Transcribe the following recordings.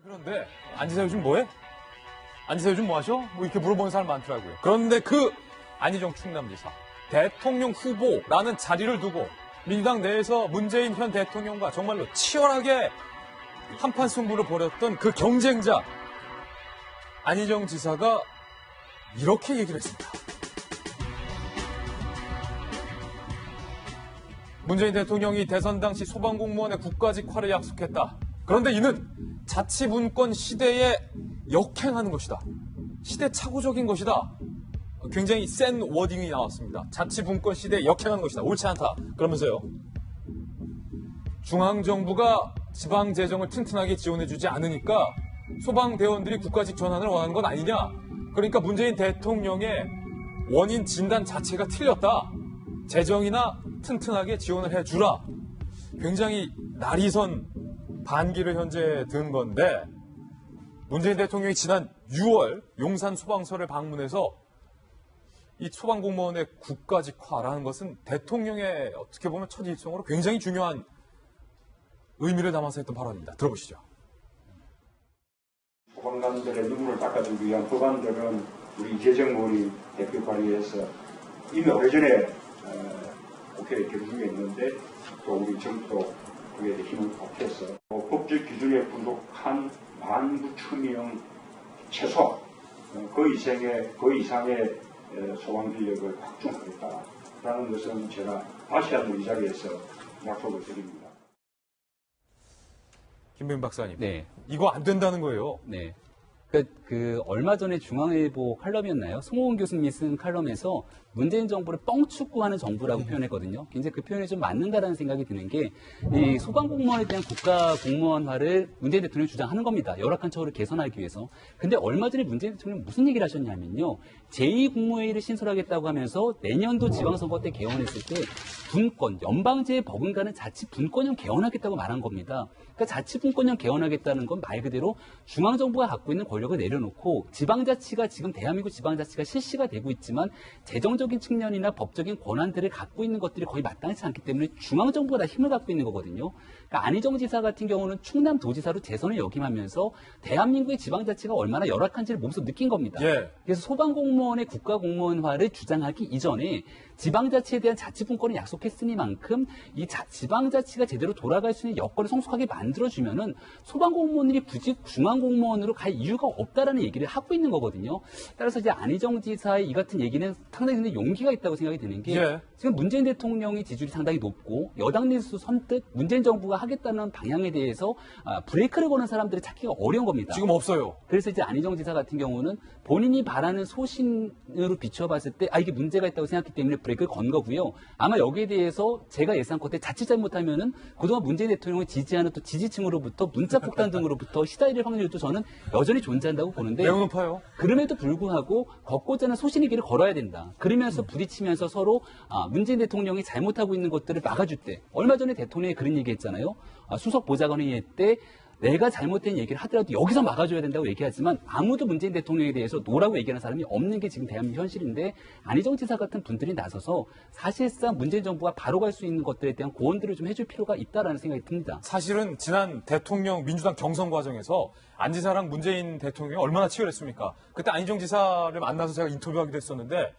그런데 안지사 요즘 뭐해? 안지사 요즘 뭐 하셔? 뭐 이렇게 물어보는 사람 많더라고요. 그런데 그 안희정 충남지사 대통령 후보라는 자리를 두고 민주당 내에서 문재인 현 대통령과 정말로 치열하게 한판 승부를 벌였던 그 경쟁자 안희정 지사가 이렇게 얘기를 했습니다. 문재인 대통령이 대선 당시 소방공무원의 국가직화를 약속했다. 그런데 이는 자치분권 시대에 역행하는 것이다. 시대착오적인 것이다. 굉장히 센 워딩이 나왔습니다. 자치분권 시대에 역행하는 것이다. 옳지 않다. 그러면서요. 중앙정부가 지방재정을 튼튼하게 지원해주지 않으니까 소방대원들이 국가직 전환을 원하는 건 아니냐. 그러니까 문재인 대통령의 원인 진단 자체가 틀렸다. 재정이나 튼튼하게 지원을 해주라. 굉장히 날이선 반기를 현재 든 건데 문재인 대통령이 지난 6월 용산 소방서를 방문해서 이 소방공무원의 국가직화라는 것은 대통령의 어떻게 보면 첫 일성으로 굉장히 중요한 의미를 담아서 했던 발언입니다. 들어보시죠. 소방관들의 눈물을 닦아주기 위한 법안들은 우리 이재정 대표발의해서 이미 오래전에 국회에 계류 중에 있는데 또 우리 정부도 그에 힘을 보태서 법적 기준에 부족한 19,000명 최소 그 이상의 소방 인력을 확충하겠다라는 것은 제가 다시 한번 이 자리에서 약속을 드립니다. 김병민 박사님, 네. 이거 안 된다는 거예요. 네. 얼마 전에 중앙일보 칼럼이었나요? 송호은 교수님이 쓴 칼럼에서 문재인 정부를 뻥축구하는 정부라고 표현했거든요. 굉장히 그 표현이 좀 맞는다라는 생각이 드는 게, 이 소방공무원에 대한 국가공무원화를 문재인 대통령이 주장하는 겁니다. 열악한 처우를 개선하기 위해서. 근데 얼마 전에 문재인 대통령이 무슨 얘기를 하셨냐면요. 제2국무회의를 신설하겠다고 하면서 내년도 지방선거 때 개원했을 때 분권, 연방제에 버금가는 자치분권형 개헌하겠다고 말한 겁니다. 그러니까 자치분권형 개헌하겠다는 건 말 그대로 중앙정부가 갖고 있는 권력을 내려놓고 지방자치가 지금 대한민국 지방자치가 실시가 되고 있지만 재정적인 측면이나 법적인 권한들을 갖고 있는 것들이 거의 마땅치 않기 때문에 중앙정부가 다 힘을 갖고 있는 거거든요. 그러니까 안희정 지사 같은 경우는 충남도지사로 재선을 역임하면서 대한민국의 지방자치가 얼마나 열악한지를 몸소 느낀 겁니다. 예. 그래서 소방공무원의 국가공무원화를 주장하기 이전에 지방자치에 대한 자치분권을 약속했으니만큼 이 지방자치가 제대로 돌아갈 수 있는 여건을 성숙하게 만들어주면은 소방공무원들이 굳이 중앙공무원으로 갈 이유가 없다라는 얘기를 하고 있는 거거든요. 따라서 이제 안희정 지사의 이 같은 얘기는 상당히 근데 용기가 있다고 생각이 드는 게 예. 지금 문재인 대통령이 지지율이 상당히 높고 여당 내에서 선뜻 문재인 정부가 하겠다는 방향에 대해서 브레이크를 거는 사람들을 찾기가 어려운 겁니다. 지금 없어요. 그래서 이제 안희정 지사 같은 경우는 본인이 바라는 소신으로 비춰봤을 때 이게 문제가 있다고 생각했기 때문에 브레이크를 건 거고요. 아마 여기에 대해서 제가 예상컨대 자칫 잘못하면은 그동안 문재인 대통령을 지지하는 또 지지층으로부터 문자 폭탄 등으로부터 시달릴 확률도 저는 여전히 존재한다고 보는데 매우 높아요. 그럼에도 불구하고 걷고자 하는 소신의 길을 걸어야 된다. 그러면서 부딪히면서 서로 문재인 대통령이 잘못하고 있는 것들을 막아줄 때 얼마 전에 대통령이 그런 얘기했잖아요. 수석 보좌관회의 때 내가 잘못된 얘기를 하더라도 여기서 막아줘야 된다고 얘기하지만 아무도 문재인 대통령에 대해서 노라고 얘기하는 사람이 없는 게 지금 대한민국 현실인데 안희정 지사 같은 분들이 나서서 사실상 문재인 정부가 바로 갈 수 있는 것들에 대한 고언들을 좀 해줄 필요가 있다라는 생각이 듭니다. 사실은 지난 대통령 민주당 경선 과정에서 안 지사랑 문재인 대통령이 얼마나 치열했습니까? 그때 안희정 지사를 만나서 제가 인터뷰하기도 했었는데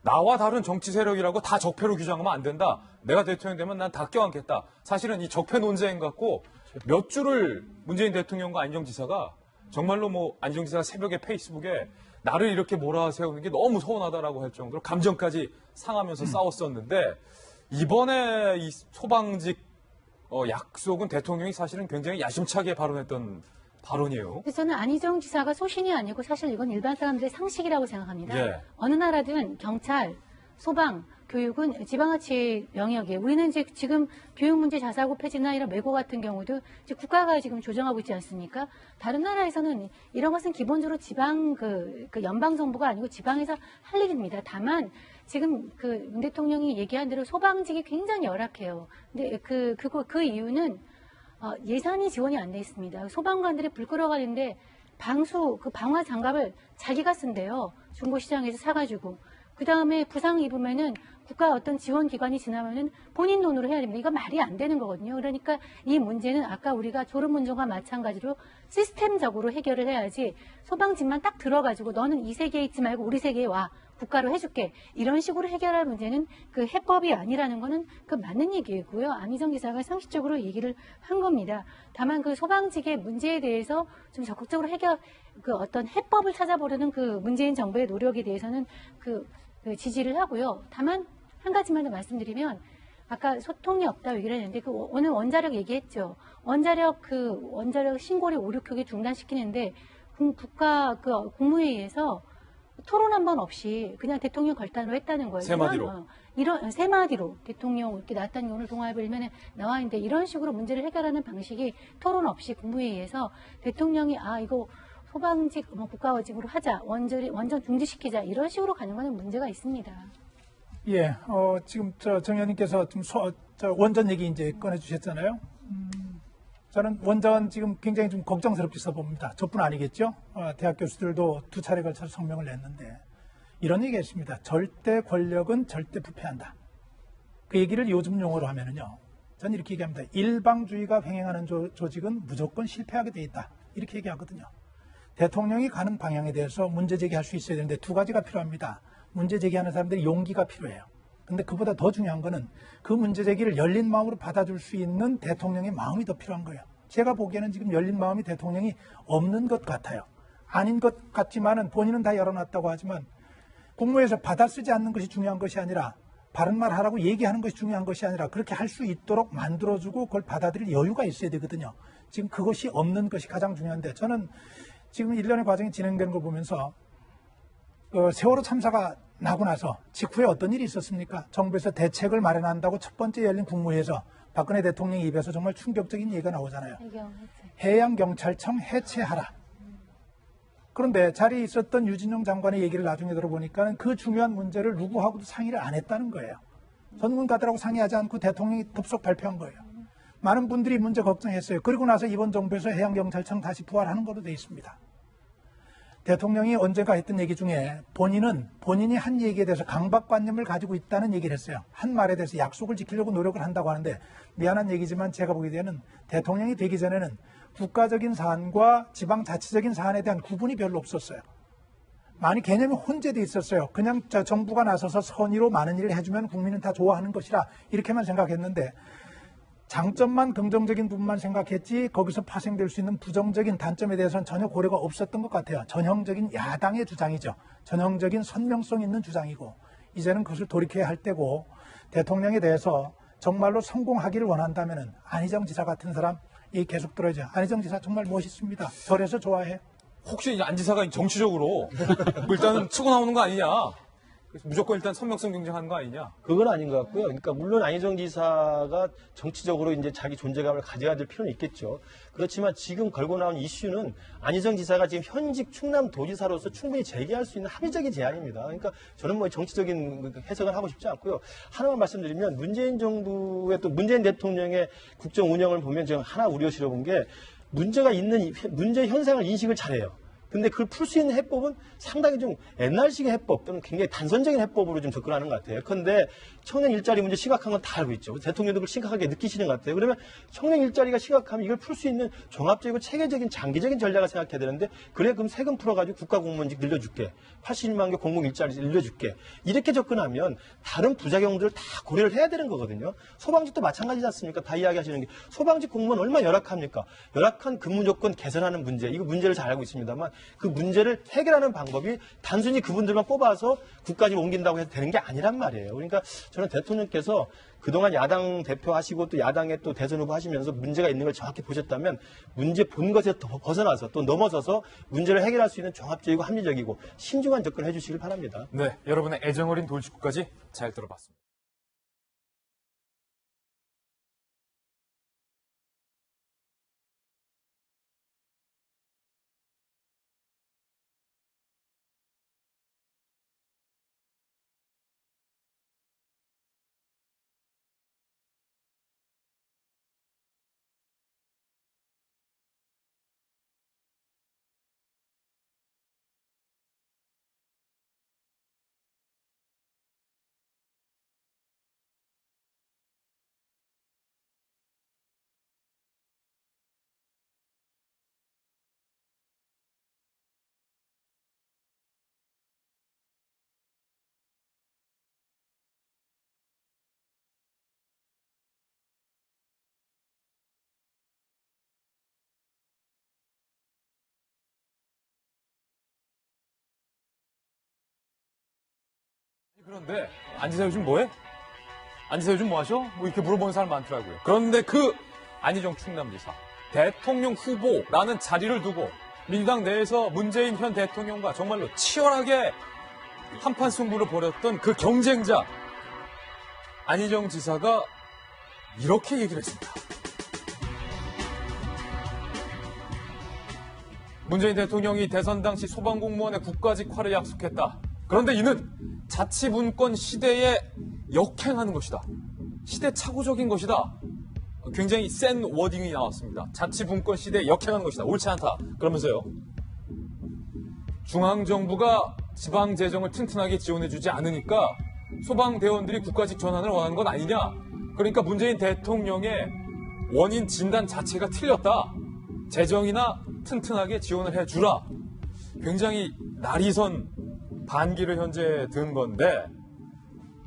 나와 다른 정치 세력이라고 다 적폐로 규정하면 안 된다. 내가 대통령 되면 난 다 껴안겠다. 사실은 이 적폐 논쟁 갖고 몇 줄을 문재인 대통령과 안희정 지사가 정말로 안희정 지사가 새벽에 페이스북에 나를 이렇게 몰아세우는 게 너무 서운하다라고 할 정도로 감정까지 상하면서 싸웠었는데 이번에 이 소방직 약속은 대통령이 사실은 굉장히 야심차게 발언했던 발언이에요. 그래서 저는 안희정 지사가 소신이 아니고 사실 이건 일반 사람들의 상식이라고 생각합니다. 예. 어느 나라든 경찰, 소방, 교육은 지방자치 영역이에요. 우리는 이제 지금 교육 문제 자사고 폐지나 이런 외고 같은 경우도 이제 국가가 지금 조정하고 있지 않습니까? 다른 나라에서는 이런 것은 기본적으로 지방 그 연방 정부가 아니고 지방에서 할 일입니다. 다만 지금 문 대통령이 얘기한 대로 소방직이 굉장히 열악해요. 근데 그 이유는 예산이 지원이 안 돼 있습니다. 소방관들이 불 끌어가는데 방화 장갑을 자기가 쓴대요. 중고시장에서 사가지고. 그 다음에 부상 입으면은 국가 어떤 지원기관이 지나면은 본인 돈으로 해야 됩니다. 이거 말이 안 되는 거거든요. 그러니까 이 문제는 아까 우리가 졸음운전과 마찬가지로 시스템적으로 해결을 해야지 소방집만 딱 들어가지고 너는 이 세계에 있지 말고 우리 세계에 와. 국가로 해줄게. 이런 식으로 해결할 문제는 그 해법이 아니라는 거는 그 맞는 얘기고요. 안희정 지사가 상식적으로 얘기를 한 겁니다. 다만 그 소방직의 문제에 대해서 좀 적극적으로 그 어떤 해법을 찾아보려는 그 문재인 정부의 노력에 대해서는 그 지지를 하고요. 다만 한 가지만 더 말씀드리면 아까 소통이 없다 얘기를 했는데 그 오늘 원자력 얘기했죠. 원자력 신고리 5, 6호기 중단시키는데 국무회의에서 토론 한 번 없이 그냥 대통령 결단으로 했다는 거예요. 세 마디로. 이런 세 마디로 대통령 이렇게 나왔다는 게 오늘 동아일보면 나와 있는데 이런 식으로 문제를 해결하는 방식이 토론 없이 국무회의에서 대통령이 이거 소방직 국가원직으로 하자 원전 중지시키자 이런 식으로 가는 거는 문제가 있습니다. 예, 지금 정 의원님께서 좀 원전 얘기 이제 꺼내주셨잖아요. 저는 원전 지금 굉장히 좀 걱정스럽게 써봅니다. 저뿐 아니겠죠? 대학 교수들도 2차례 걸쳐서 성명을 냈는데 이런 얘기가 있습니다. 절대 권력은 절대 부패한다. 그 얘기를 요즘 용어로 하면은요. 저는 이렇게 얘기합니다. 일방주의가 횡행하는 조직은 무조건 실패하게 돼 있다. 이렇게 얘기하거든요. 대통령이 가는 방향에 대해서 문제 제기할 수 있어야 되는데 두 가지가 필요합니다. 문제 제기하는 사람들이 용기가 필요해요. 근데 그보다 더 중요한 거는 그 문제 제기를 열린 마음으로 받아줄 수 있는 대통령의 마음이 더 필요한 거예요. 제가 보기에는 지금 열린 마음이 대통령이 없는 것 같아요. 아닌 것 같지만은 본인은 다 열어놨다고 하지만 국무회에서 받아 쓰지 않는 것이 중요한 것이 아니라 바른 말 하라고 얘기하는 것이 중요한 것이 아니라 그렇게 할 수 있도록 만들어주고 그걸 받아들일 여유가 있어야 되거든요. 지금 그것이 없는 것이 가장 중요한데 저는 지금 일련의 과정이 진행되는 걸 보면서 세월호 참사가 나고 나서 직후에 어떤 일이 있었습니까? 정부에서 대책을 마련한다고 첫 번째 열린 국무회에서 박근혜 대통령 입에서 정말 충격적인 얘기가 나오잖아요. 해양경찰청 해체하라. 그런데 자리에 있었던 유진용 장관의 얘기를 나중에 들어보니까 그 중요한 문제를 누구하고도 상의를 안 했다는 거예요. 전문가들하고 상의하지 않고 대통령이 덥석 발표한 거예요. 많은 분들이 문제 걱정했어요. 그리고 나서 이번 정부에서 해양경찰청 다시 부활하는 걸로 돼 있습니다. 대통령이 언젠가 했던 얘기 중에 본인이 한 얘기에 대해서 강박관념을 가지고 있다는 얘기를 했어요. 한 말에 대해서 약속을 지키려고 노력을 한다고 하는데 미안한 얘기지만 제가 보기에는 대통령이 되기 전에는 국가적인 사안과 지방자치적인 사안에 대한 구분이 별로 없었어요. 많이 개념이 혼재돼 있었어요. 그냥 정부가 나서서 선의로 많은 일을 해주면 국민은 다 좋아하는 것이라 이렇게만 생각했는데 장점만 긍정적인 부분만 생각했지 거기서 파생될 수 있는 부정적인 단점에 대해서는 전혀 고려가 없었던 것 같아요. 전형적인 야당의 주장이죠. 전형적인 선명성 있는 주장이고 이제는 그것을 돌이켜야 할 때고 대통령에 대해서 정말로 성공하기를 원한다면 안희정 지사 같은 사람 계속 들어야죠. 안희정 지사 정말 멋있습니다. 절에서 좋아해요. 혹시 안 지사가 정치적으로 뭐 일단은 치고 나오는 거 아니냐? 그래서 무조건 일단 선명성 경쟁하는 거 아니냐? 그건 아닌 것 같고요. 그러니까 물론 안희정 지사가 정치적으로 이제 자기 존재감을 가져야 될 필요는 있겠죠. 그렇지만 지금 걸고 나온 이슈는 안희정 지사가 지금 현직 충남도지사로서 충분히 제기할 수 있는 합리적인 제안입니다. 그러니까 저는 뭐 정치적인 해석을 하고 싶지 않고요. 하나만 말씀드리면 문재인 정부의 또 문재인 대통령의 국정 운영을 보면 제가 하나 우려스러운 게 문제가 있는 문제 현상을 인식을 잘해요. 근데 그걸 풀 수 있는 해법은 상당히 좀 옛날식의 해법 또는 굉장히 단선적인 해법으로 좀 접근하는 것 같아요. 그런데 청년 일자리 문제 심각한 건 다 알고 있죠. 대통령도 그걸 심각하게 느끼시는 것 같아요. 그러면 청년 일자리가 심각하면 이걸 풀 수 있는 종합적이고 체계적인 장기적인 전략을 생각해야 되는데 그래 그럼 세금 풀어가지고 국가 공무원직 늘려줄게. 81만 개 공공 일자리 늘려줄게. 이렇게 접근하면 다른 부작용들을 다 고려를 해야 되는 거거든요. 소방직도 마찬가지지 않습니까? 다 이야기하시는 게 소방직 공무원 얼마나 열악합니까? 열악한 근무 조건 개선하는 문제 이거 문제를 잘 알고 있습니다만 그 문제를 해결하는 방법이 단순히 그분들만 뽑아서 국까지 옮긴다고 해서 되는 게 아니란 말이에요. 그러니까 저는 대통령께서 그동안 야당 대표하시고 또 야당의 또 대선 후보 하시면서 문제가 있는 걸 정확히 보셨다면 문제 본 것에서 더 벗어나서 또 넘어서서 문제를 해결할 수 있는 종합적이고 합리적이고 신중한 접근을 해주시길 바랍니다. 네, 여러분의 애정어린 돌직구까지 잘 들어봤습니다. 그런데 안지사 요즘 뭐해? 안지사 요즘 뭐 하셔? 뭐 이렇게 물어보는 사람 많더라고요. 그런데 그 안희정 충남지사 대통령 후보라는 자리를 두고 민주당 내에서 문재인 현 대통령과 정말로 치열하게 한판 승부를 벌였던 그 경쟁자 안희정 지사가 이렇게 얘기를 했습니다. 문재인 대통령이 대선 당시 소방공무원의 국가직화를 약속했다. 그런데 이는 자치분권 시대에 역행하는 것이다. 시대착오적인 것이다. 굉장히 센 워딩이 나왔습니다. 자치분권 시대에 역행하는 것이다. 옳지 않다. 그러면서요. 중앙정부가 지방재정을 튼튼하게 지원해주지 않으니까 소방대원들이 국가직 전환을 원하는 건 아니냐. 그러니까 문재인 대통령의 원인 진단 자체가 틀렸다. 재정이나 튼튼하게 지원을 해주라. 굉장히 날이선 반기를 현재 든 건데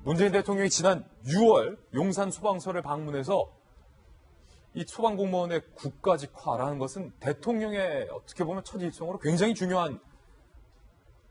문재인 대통령이 지난 6월 용산 소방서를 방문해서 이 소방공무원의 국가직화라는 것은 대통령의 어떻게 보면 첫 일성으로 굉장히 중요한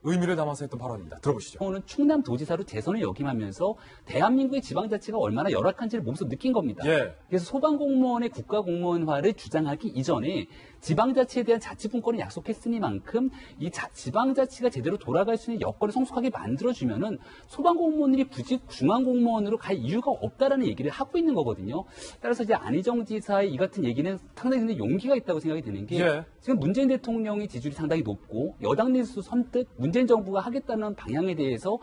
의미를 담아서 했던 발언입니다. 들어보시죠. 오늘 충남도지사로 재선을 역임하면서 대한민국의 지방자치가 얼마나 열악한지를 몸소 느낀 겁니다. 예. 그래서 소방공무원의 국가공무원화를 주장하기 이전에 지방자치에 대한 자치분권을 약속했으니만큼 이 지방자치가 제대로 돌아갈 수 있는 여건을 성숙하게 만들어주면은 소방공무원들이 굳이 중앙공무원으로 갈 이유가 없다라는 얘기를 하고 있는 거거든요. 따라서 이제 안희정 지사의 이 같은 얘기는 상당히 용기가 있다고 생각이 드는 게 예. 지금 문재인 대통령의 지지율이 상당히 높고 여당 내에서 선뜻 문재인 정부가 하겠다는 방향에 대해서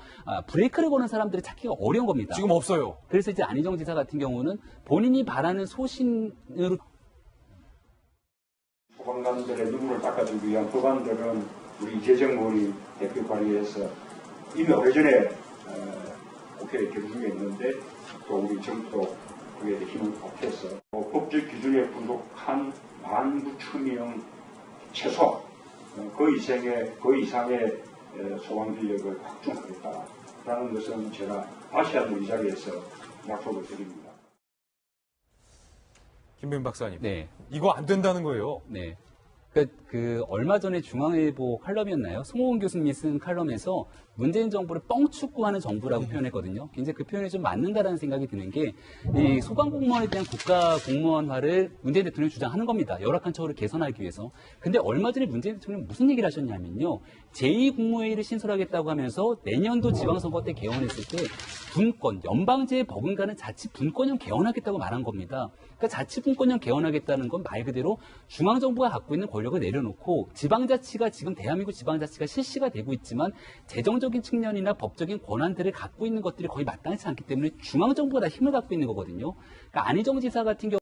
브레이크를 거는 사람들을 찾기가 어려운 겁니다. 지금 없어요. 그래서 이제 안희정 지사 같은 경우는 본인이 바라는 소신으로 소방관들의 눈물을 닦아주기 위한 법안들은 우리 이재정 머리 대표 발의해서 이미 오래전에 국회에 계류 중에 있는데 또 우리 정부도 그에 대해 힘을 보태서 법적 기준에 부족한 19,000명 최소 그 이상의 소방 인력을 확충하겠다라는 것은 제가 다시 한번 이 자리에서 약속을 드립니다. 김병민 박사님. 네. 이거 안 된다는 거예요. 네. 얼마 전에 중앙일보 칼럼이었나요? 송호은 교수님이 쓴 칼럼에서 문재인 정부를 뻥축구하는 정부라고 표현했거든요. 굉장히 그 표현이 좀 맞는다라는 생각이 드는 게, 이 소방공무원에 대한 국가공무원화를 문재인 대통령이 주장하는 겁니다. 열악한 처우를 개선하기 위해서. 근데 얼마 전에 문재인 대통령이 무슨 얘기를 하셨냐면요. 제2국무회의를 신설하겠다고 하면서 내년도 지방선거 때 개원했을 때 분권, 연방제에 버금가는 자치분권형 개헌하겠다고 말한 겁니다. 그러니까 자치분권형 개헌하겠다는 건 말 그대로 중앙정부가 갖고 있는 권력을 내려놓고 지방자치가 지금 대한민국 지방자치가 실시가 되고 있지만 재정적인 측면이나 법적인 권한들을 갖고 있는 것들이 거의 마땅치 않기 때문에 중앙정부가 다 힘을 갖고 있는 거거든요. 그러니까 안희정 지사 같은 경우